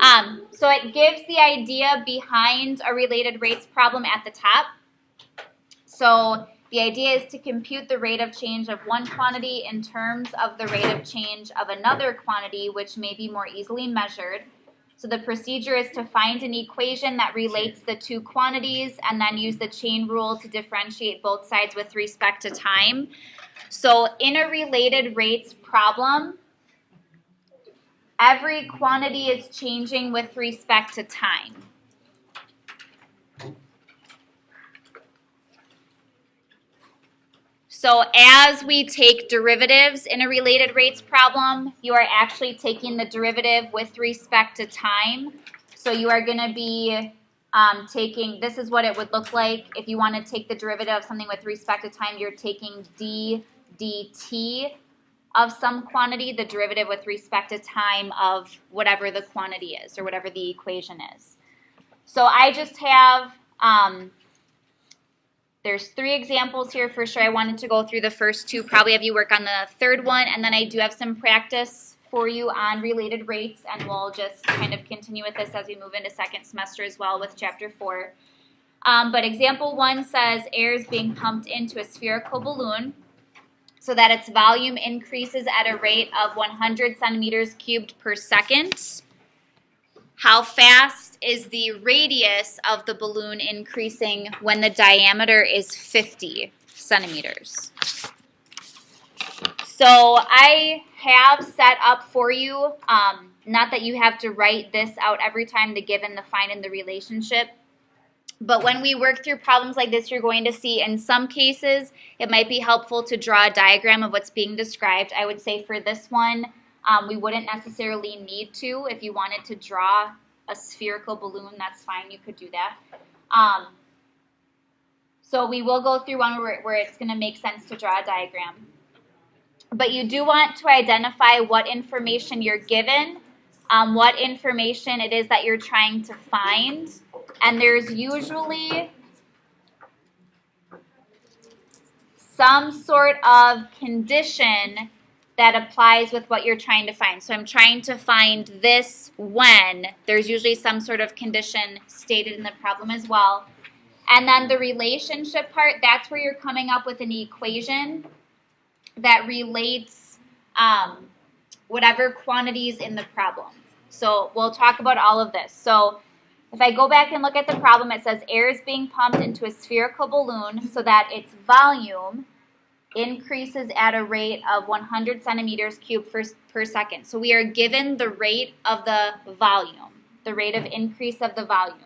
So it gives the idea behind a related rates problem at the top. So the idea is to compute the rate of change of one quantity in terms of the rate of change of another quantity, which may be more easily measured. So the procedure is to find an equation that relates the two quantities and then use the chain rule to differentiate both sides with respect to time. So in a related rates problem, every quantity is changing with respect to time. So as we take derivatives in a related rates problem, you are actually taking the derivative with respect to time. So you are going to be taking, this is what it would look like if you want to take the derivative of something with respect to time. You're taking d dt of some quantity, the derivative with respect to time of whatever the quantity is or whatever the equation is. So I just have... there's 3 examples here for sure. I wanted to go through the first 2, probably have you work on the third one, and then I do have some practice for you on related rates, and we'll just kind of continue with this as we move into second semester as well with chapter 4. But example 1 says air is being pumped into a spherical balloon so that its volume increases at a rate of 100 centimeters cubed per second. How fast is the radius of the balloon increasing when the diameter is 50 centimeters? So I have set up for you, not that you have to write this out every time, the given, the find, and the relationship. But when we work through problems like this, you're going to see in some cases it might be helpful to draw a diagram of what's being described. I would say for this one, we wouldn't necessarily need to. If you wanted to draw a spherical balloon, that's fine. You could do that. So we will go through one where it's going to make sense to draw a diagram. But you do want to identify what information you're given, what information it is that you're trying to find. And there's usually some sort of condition that applies with what you're trying to find. So I'm trying to find this when. There's usually some sort of condition stated in the problem as well. And then the relationship part, that's where you're coming up with an equation that relates whatever quantities in the problem. So we'll talk about all of this. So if I go back and look at the problem, it says air is being pumped into a spherical balloon so that its volume increases at a rate of 100 centimeters cubed per second. So we are given the rate of the volume, the rate of increase of the volume.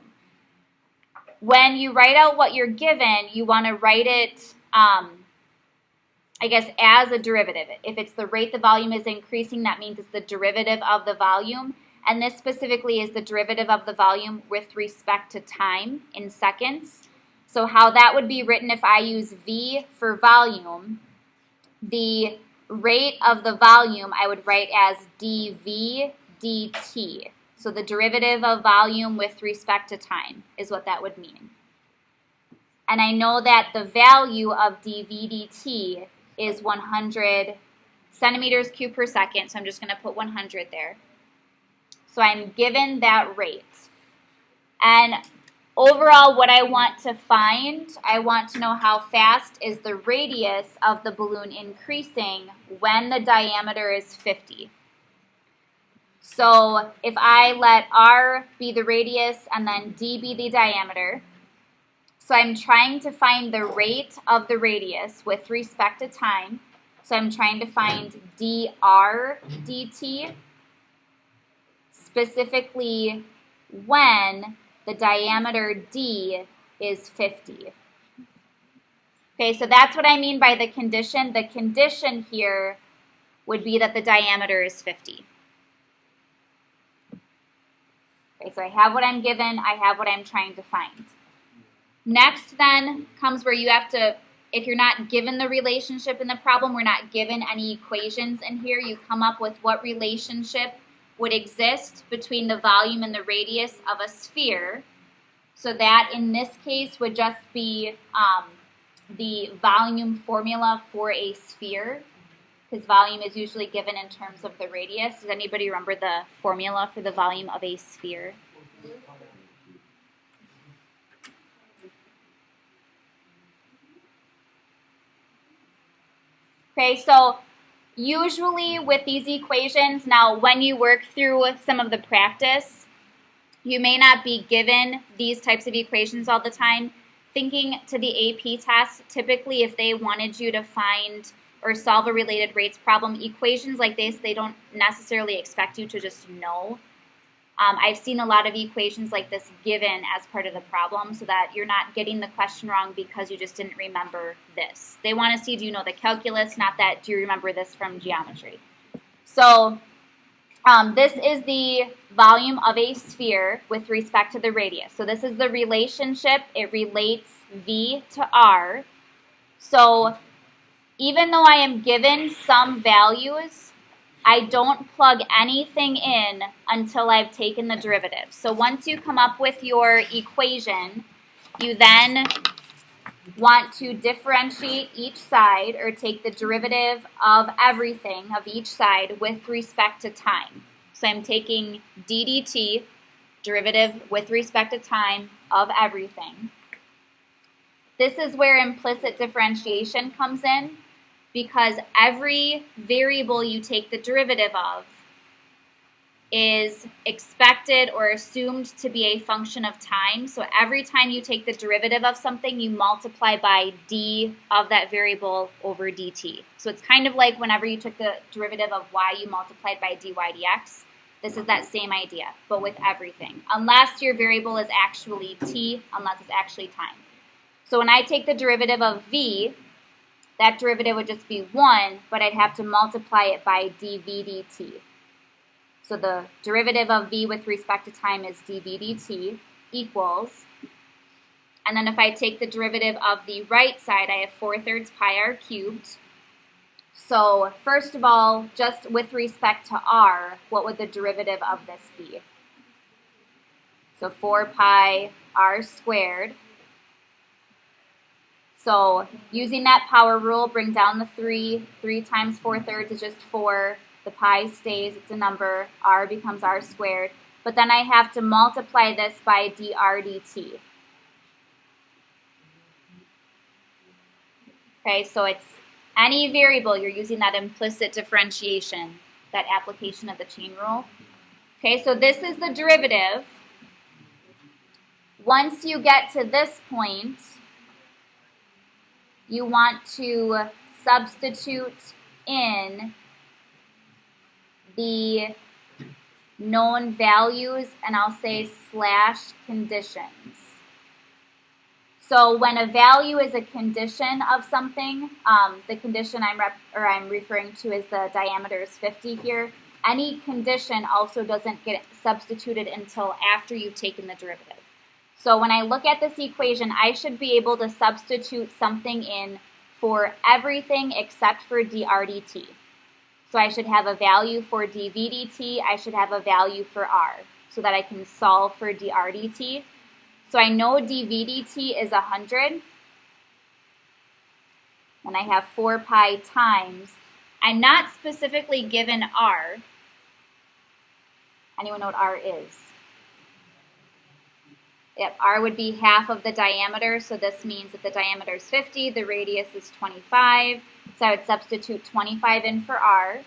When you write out what you're given, you want to write it, I guess, as a derivative. If it's the rate the volume is increasing, that means it's the derivative of the volume. And this specifically is the derivative of the volume with respect to time in seconds. So how that would be written if I use V for volume, the rate of the volume I would write as dV dt. So the derivative of volume with respect to time is what that would mean. And I know that the value of dV dt is 100 centimeters cubed per second, so I'm just going to put 100 there. So I'm given that rate. And overall, what I want to find, I want to know how fast is the radius of the balloon increasing when the diameter is 50. So if I let R be the radius and then D be the diameter, so I'm trying to find the rate of the radius with respect to time. So I'm trying to find dr dt, specifically when the diameter D is 50. Okay, so that's what I mean by the condition. The condition here would be that the diameter is 50. Okay, so I have what I'm given, I have what I'm trying to find. Next then comes where you have to, if you're not given the relationship in the problem, we're not given any equations in here, you come up with what relationship would exist between the volume and the radius of a sphere. So that in this case would just be the volume formula for a sphere. because volume is usually given in terms of the radius. Does anybody remember the formula for the volume of a sphere? Okay, so usually with these equations, now when you work through some of the practice, you may not be given these types of equations all the time. Thinking to the AP test, typically if they wanted you to find or solve a related rates problem, equations like this, they don't necessarily expect you to just know. I've seen a lot of equations like this given as part of the problem so that you're not getting the question wrong because you just didn't remember this. They want to see, do you know the calculus, not that do you remember this from geometry. So this is the volume of a sphere with respect to the radius. So this is the relationship. It relates V to R. So even though I am given some values, I don't plug anything in until I've taken the derivative. So once you come up with your equation, you then want to differentiate each side or take the derivative of everything of each side with respect to time. So I'm taking d dt, derivative with respect to time of everything. This is where implicit differentiation comes in, because every variable you take the derivative of is expected or assumed to be a function of time. So every time you take the derivative of something, you multiply by d of that variable over dt. So it's kind of like whenever you took the derivative of y, you multiplied by dy dx. This is that same idea, but with everything. Unless your variable is actually t, unless it's actually time. So when I take the derivative of v, that derivative would just be 1, but I'd have to multiply it by dv dt. So the derivative of v with respect to time is dv dt equals, and then if I take the derivative of the right side, I have 4/3 pi r cubed. So first of all, just with respect to r, what would the derivative of this be? So 4 pi r squared. So using that power rule, bring down the 3. 3 times 4/3 is just 4. The pi stays, it's a number. R becomes r squared. But then I have to multiply this by dr dt. Okay, so it's any variable, you're using that implicit differentiation, that application of the chain rule. Okay, so this is the derivative. Once you get to this point, you want to substitute in the known values, and I'll say slash conditions. So when a value is a condition of something, the condition I'm referring to is the diameter is 50 here. Any condition also doesn't get substituted until after you've taken the derivative. So when I look at this equation, I should be able to substitute something in for everything except for dr dt. So I should have a value for dv dt, I should have a value for r, so that I can solve for dr dt. So I know dv dt is 100, and I have 4 pi times. I'm not specifically given r. Anyone know what r is? Yep, r would be half of the diameter, so this means that the diameter is 50, the radius is 25, so I would substitute 25 in for r.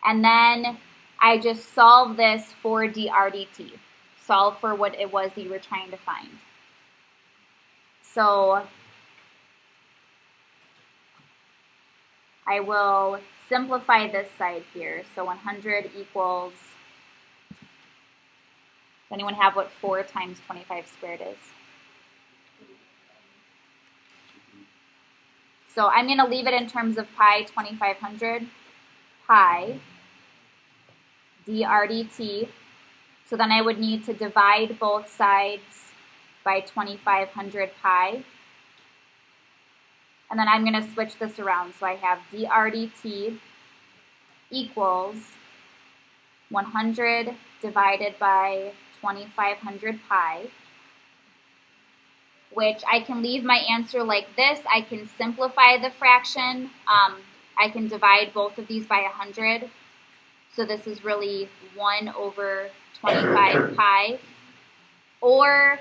And then I just solve this for dr dt. Solve for what it was that you were trying to find. So I will simplify this side here. So 100 equals, does anyone have what 4 times 25 squared is? So I'm going to leave it in terms of pi 2500, pi dr dt. So then I would need to divide both sides by 2500 pi. And then I'm going to switch this around. So I have dr dt equals 100 divided by 2500 pi. which I can leave my answer like this. I can simplify the fraction. I can divide both of these by 100. So this is really 1 over 25 pi. Or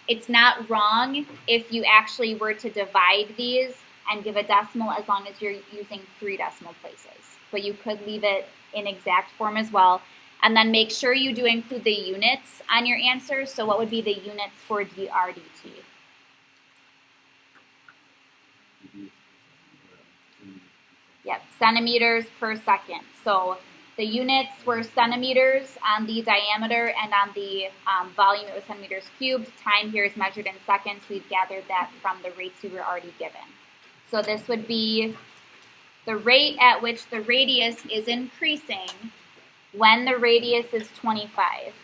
it's not wrong if you actually were to divide these and give a decimal as long as you're using 3 decimal places. But you could leave it in exact form as well. And then make sure you do include the units on your answers. So what would be the units for dRdt? Yep, centimeters per second. So the units were centimeters on the diameter, and on the volume it was centimeters cubed. Time here is measured in seconds. We've gathered that from the rates we were already given. So this would be the rate at which the radius is increasing when the radius is 25.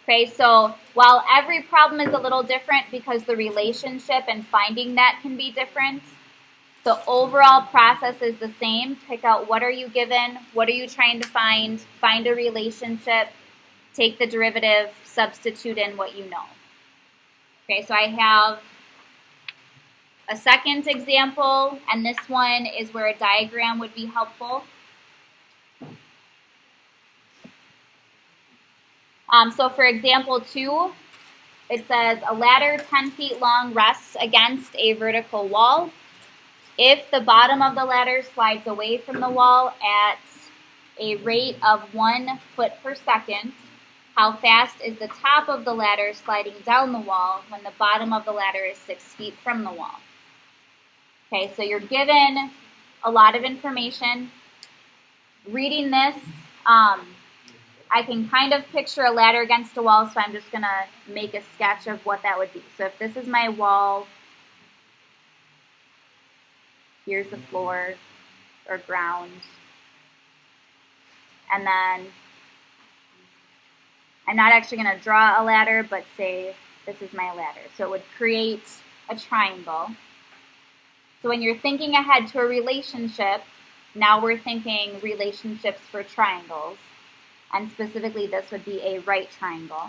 Okay, so while every problem is a little different because the relationship and finding that can be different, the overall process is the same. Pick out what are you given, what are you trying to find a relationship, take the derivative, substitute in what you know. Okay, so I have a second example, and this one is where a diagram would be helpful. So for example 2, it says a ladder 10 feet long rests against a vertical wall. If the bottom of the ladder slides away from the wall at a rate of 1 foot per second, how fast is the top of the ladder sliding down the wall when the bottom of the ladder is 6 feet from the wall? Okay, so you're given a lot of information. Reading this, I can kind of picture a ladder against a wall, so I'm just going to make a sketch of what that would be. So if this is my wall, here's the floor or ground, and then I'm not actually going to draw a ladder, but say this is my ladder. So it would create a triangle. So when you're thinking ahead to a relationship, now we're thinking relationships for triangles. And specifically, this would be a right triangle,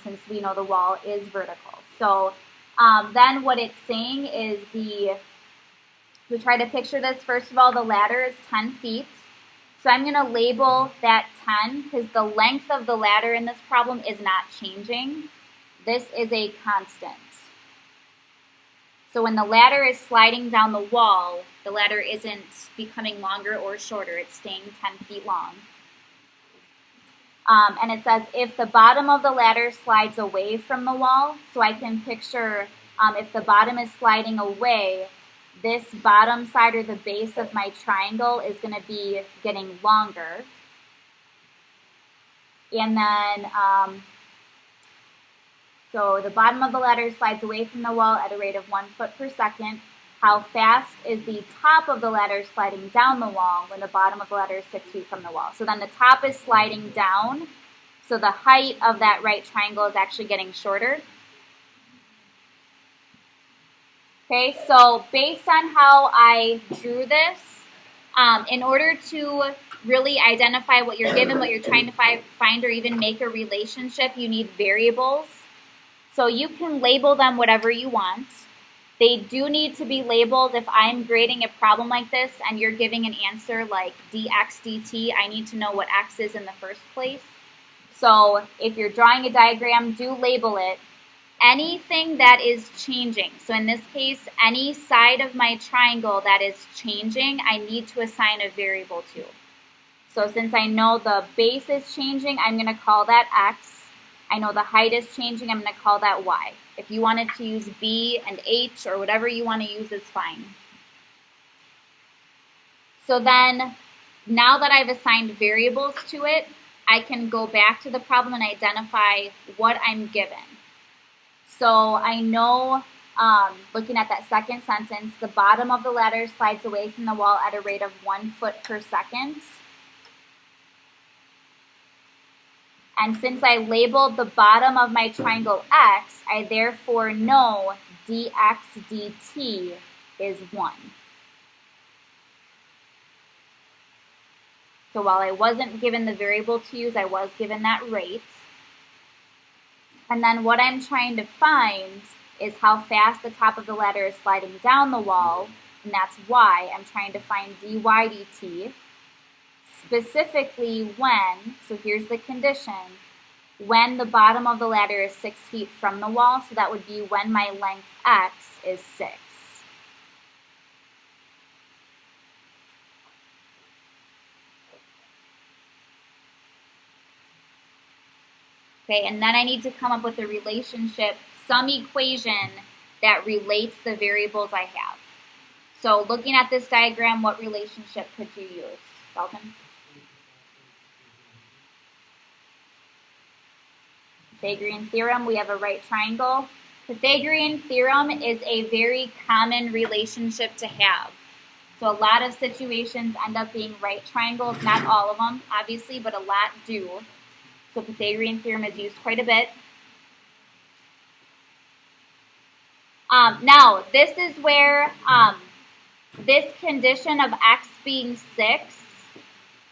since we know the wall is vertical. So then what it's saying is to try to picture this, first of all, the ladder is 10 feet. So I'm going to label that 10 because the length of the ladder in this problem is not changing. This is a constant. So when the ladder is sliding down the wall, the ladder isn't becoming longer or shorter. It's staying 10 feet long. And it says if the bottom of the ladder slides away from the wall, so I can picture if the bottom is sliding away, this bottom side or the base of my triangle is going to be getting longer. And then, so the bottom of the ladder slides away from the wall at a rate of 1 foot per second. How fast is the top of the ladder sliding down the wall when the bottom of the ladder is 6 feet from the wall? So then the top is sliding down, so the height of that right triangle is actually getting shorter. Okay, so based on how I drew this, in order to really identify what you're given, what you're trying to find, or even make a relationship, you need variables. So you can label them whatever you want. They do need to be labeled. If I'm grading a problem like this and you're giving an answer like dx dt, I need to know what x is in the first place. So if you're drawing a diagram, do label it. Anything that is changing, so in this case, any side of my triangle that is changing, I need to assign a variable to. So since I know the base is changing, I'm going to call that x. I know the height is changing, I'm going to call that y. If you wanted to use b and h or whatever you want to use is fine. So then, now that I've assigned variables to it, I can go back to the problem and identify what I'm given. So I know, looking at that second sentence, the bottom of the ladder slides away from the wall at a rate of 1 foot per second. And since I labeled the bottom of my triangle x, I therefore know dx dt is 1. So while I wasn't given the variable to use, I was given that rate. And then what I'm trying to find is how fast the top of the ladder is sliding down the wall, and that's why I'm trying to find dy dt, specifically when, so here's the condition, when the bottom of the ladder is 6 feet from the wall, so that would be when my length x is 6. Okay, and then I need to come up with a relationship, some equation that relates the variables I have. So looking at this diagram, what relationship could you use, Dalton? Pythagorean theorem, we have a right triangle. Pythagorean theorem is a very common relationship to have. So a lot of situations end up being right triangles, not all of them, obviously, but a lot do. So Pythagorean theorem is used quite a bit. Now, this is where this condition of x being 6,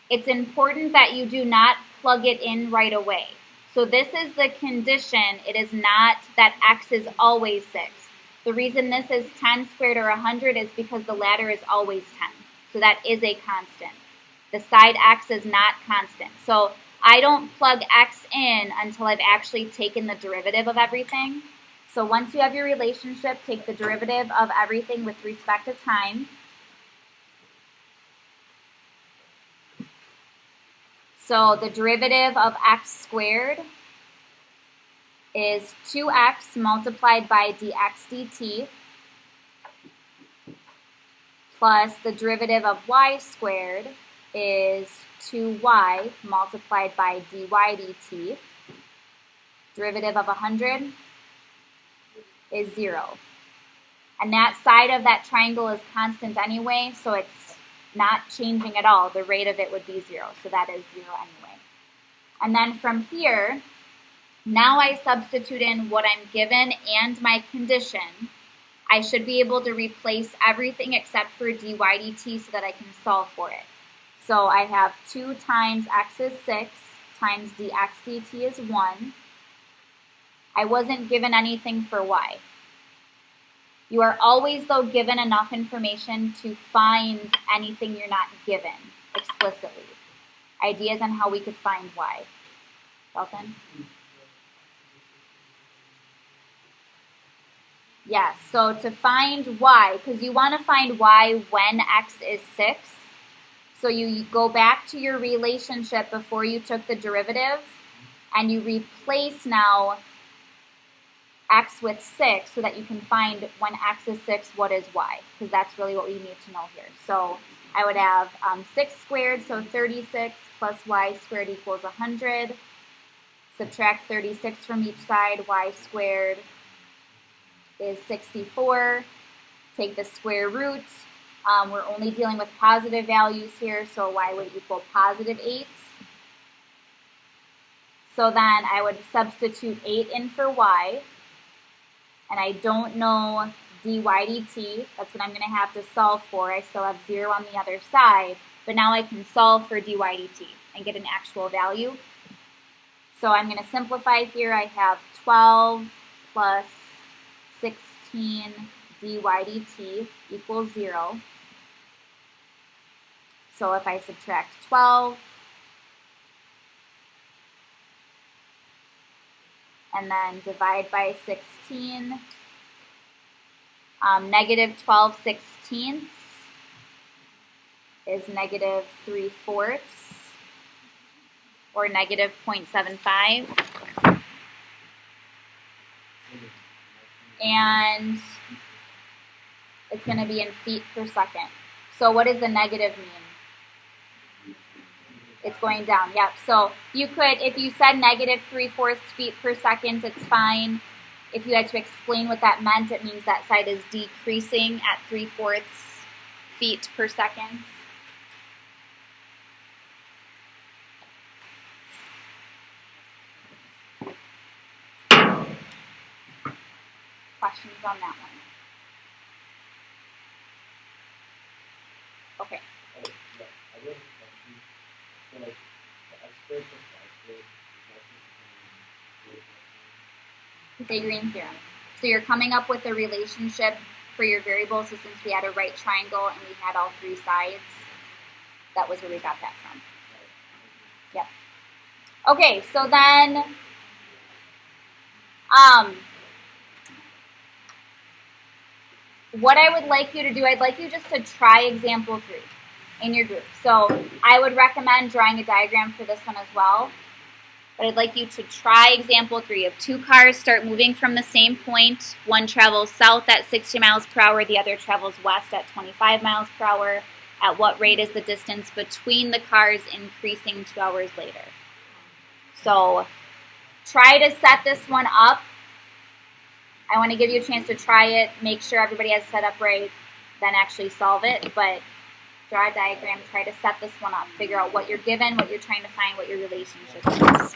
it's important that you do not plug it in right away. So this is the condition. It is not that x is always 6. The reason this is 10 squared or 100 is because the ladder is always 10. So that is a constant. The side x is not constant. So I don't plug x in until I've actually taken the derivative of everything. So once you have your relationship, take the derivative of everything with respect to time. So the derivative of x squared is 2x multiplied by dx dt plus the derivative of y squared is 2y multiplied by dy dt. Derivative of 100 is 0. And that side of that triangle is constant anyway, so it's not changing at all. The rate of it would be 0, so that is 0 anyway. And then from here, now I substitute in what I'm given and my condition. I should be able to replace everything except for dy dt so that I can solve for it. So I have 2 times x is 6 times dx dt is 1. I wasn't given anything for y. You are always, though, given enough information to find anything you're not given explicitly. Ideas on how we could find y. Dalton? Yes, so to find y, because you want to find y when x is 6, so you go back to your relationship before you took the derivative, and you replace now x with 6 so that you can find when x is 6, what is y, because that's really what we need to know here. So I would have 6 squared, so 36 plus y squared equals 100. Subtract 36 from each side, y squared is 64. Take the square root. We're only dealing with positive values here, so y would equal positive 8. So then I would substitute 8 in for y, and I don't know dy dt. That's what I'm going to have to solve for. I still have 0 on the other side, but now I can solve for dy dt and get an actual value. So I'm going to simplify here. I have 12 plus 16 dy dt equals 0. So if I subtract 12 and then divide by 16, negative 12 sixteenths is negative 3/4 or negative 0.75. And it's going to be in feet per second. So what does the negative mean? It's going down, yep. So you could, if you said negative 3/4 feet per second, it's fine. If you had to explain what that meant, it means that side is decreasing at 3/4 feet per second. Questions on that one? Okay. Pythagorean theorem. So you're coming up with a relationship for your variables. So since we had a right triangle and we had all three sides, that was where we got that from. Yep. Okay, so then what I would like you to do, I'd like you just to try example 3 in your group. So I would recommend drawing a diagram for this one as well. But I'd like you to try example 3 of 2 cars start moving from the same point. One travels south at 60 miles per hour, the other travels west at 25 miles per hour. At what rate is the distance between the cars increasing 2 hours later? So try to set this one up. I want to give you a chance to try it, make sure everybody has set up right, then actually solve it. But draw a diagram, try to set this one up, figure out what you're given, what you're trying to find, what your relationship is.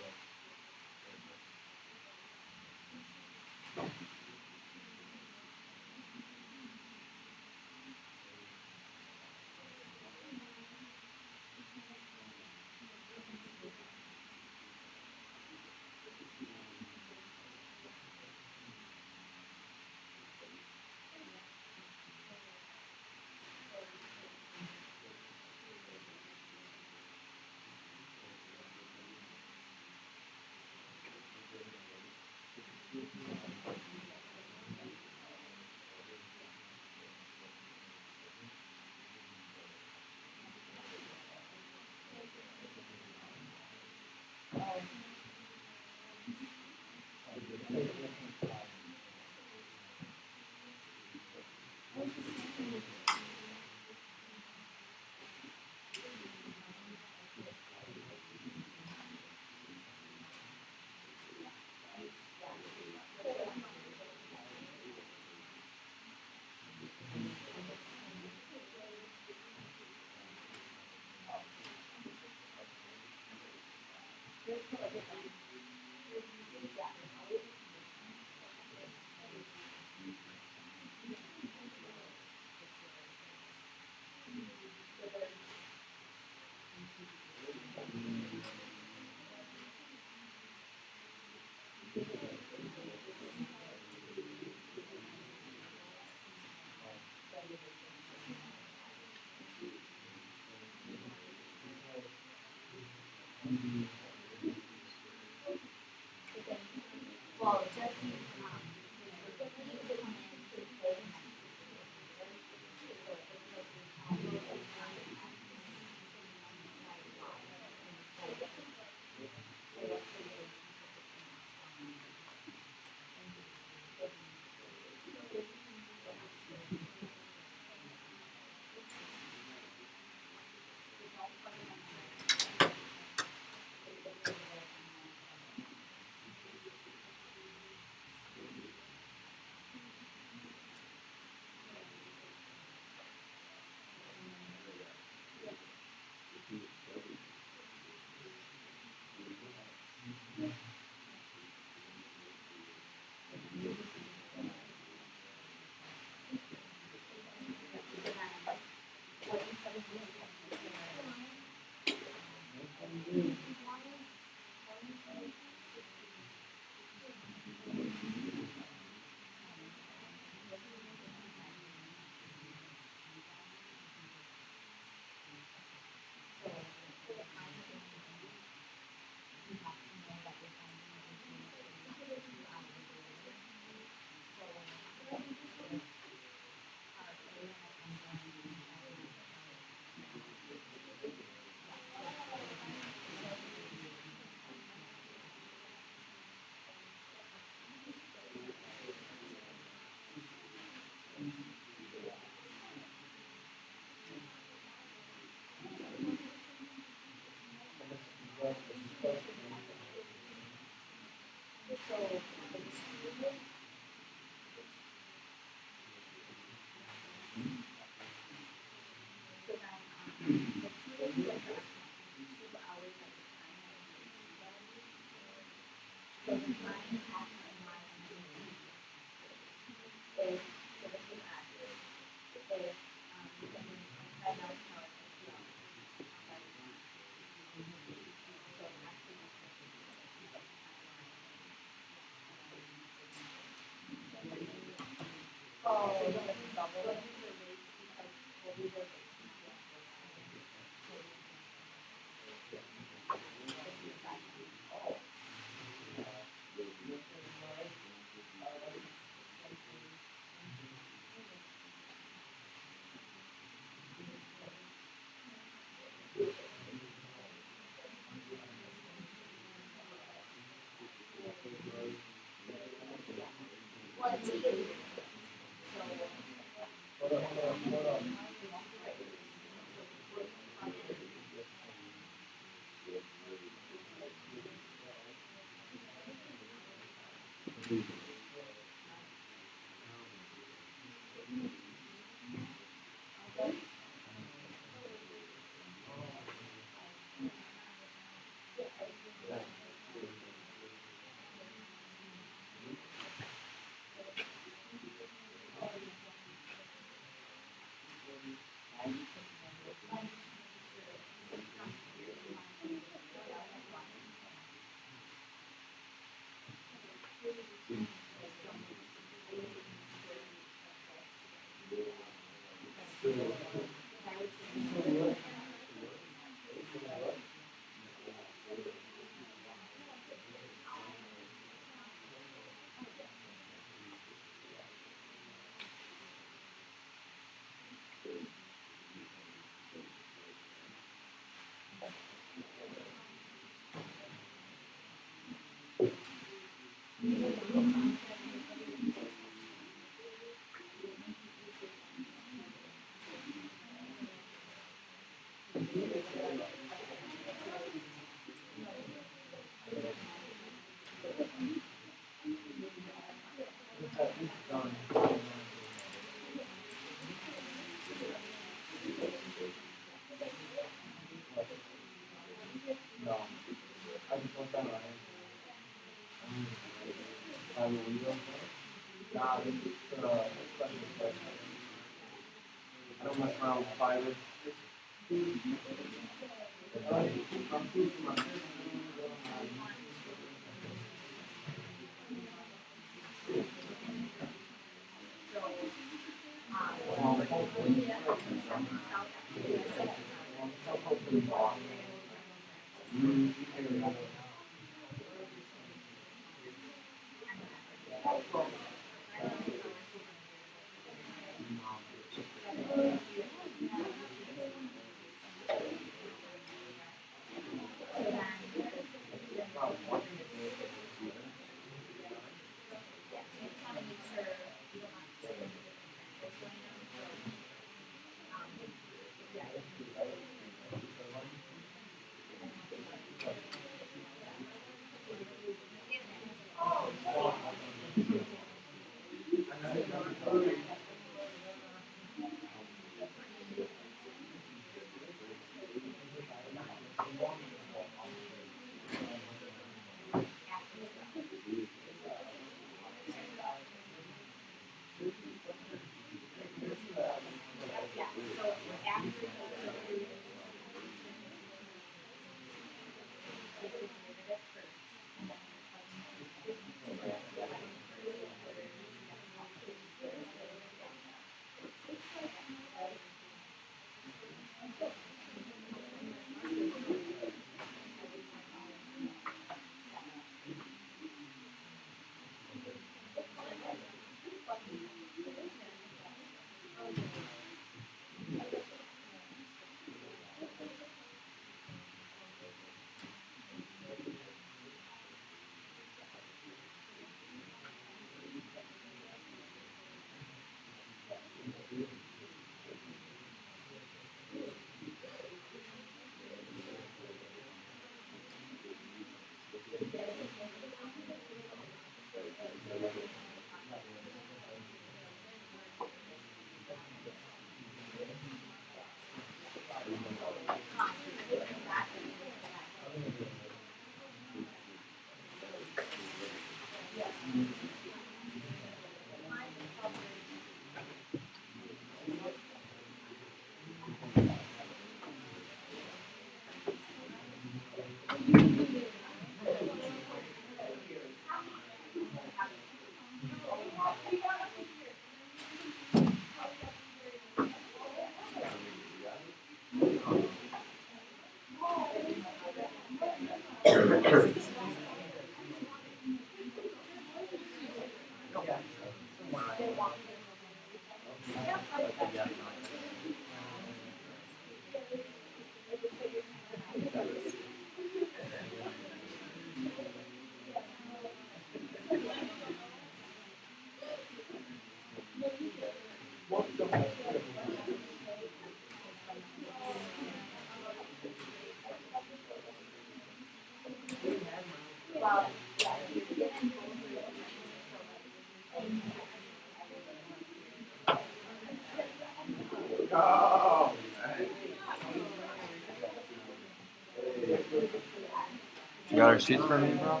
got our sheets for me, bro?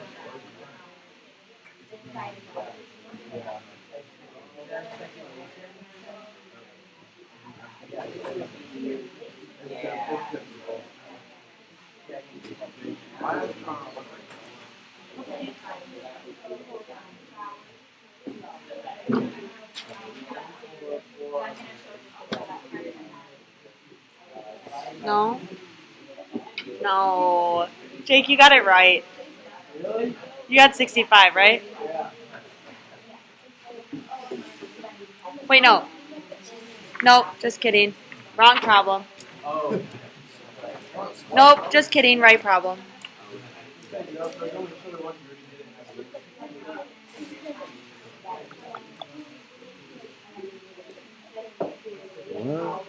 No. No. Jake, you got it right. You got 65, right? Wait, no. Nope, just kidding. Wrong problem. Nope, just kidding. Right problem. What?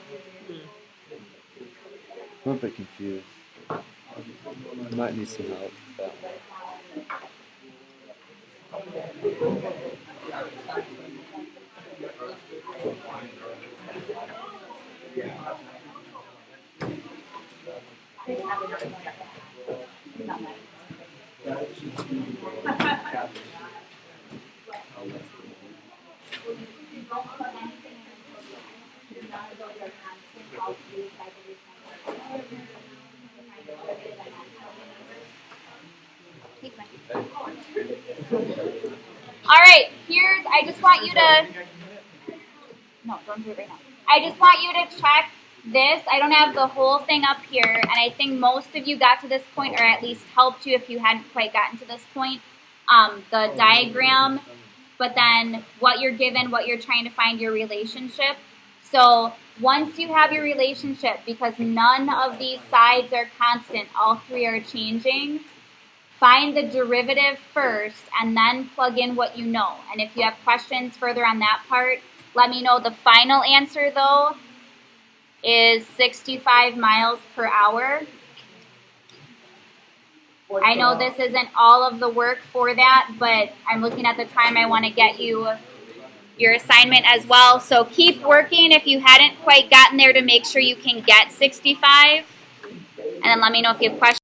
I'm a bit confused. I might need some help with that. All right, I just want you to, no, don't do it right now. I just want you to check this. I don't have the whole thing up here, and I think most of you got to this point, or at least helped you if you hadn't quite gotten to this point. The diagram, but then what you're given, what you're trying to find your relationship. So once you have your relationship, because none of these sides are constant, all three are changing, find the derivative first and then plug in what you know. And if you have questions further on that part, let me know. The final answer, though, is 65 miles per hour. I know this isn't all of the work for that, but I'm looking at the time. I want to get you your assignment as well. So keep working if you hadn't quite gotten there to make sure you can get 65. And then let me know if you have questions.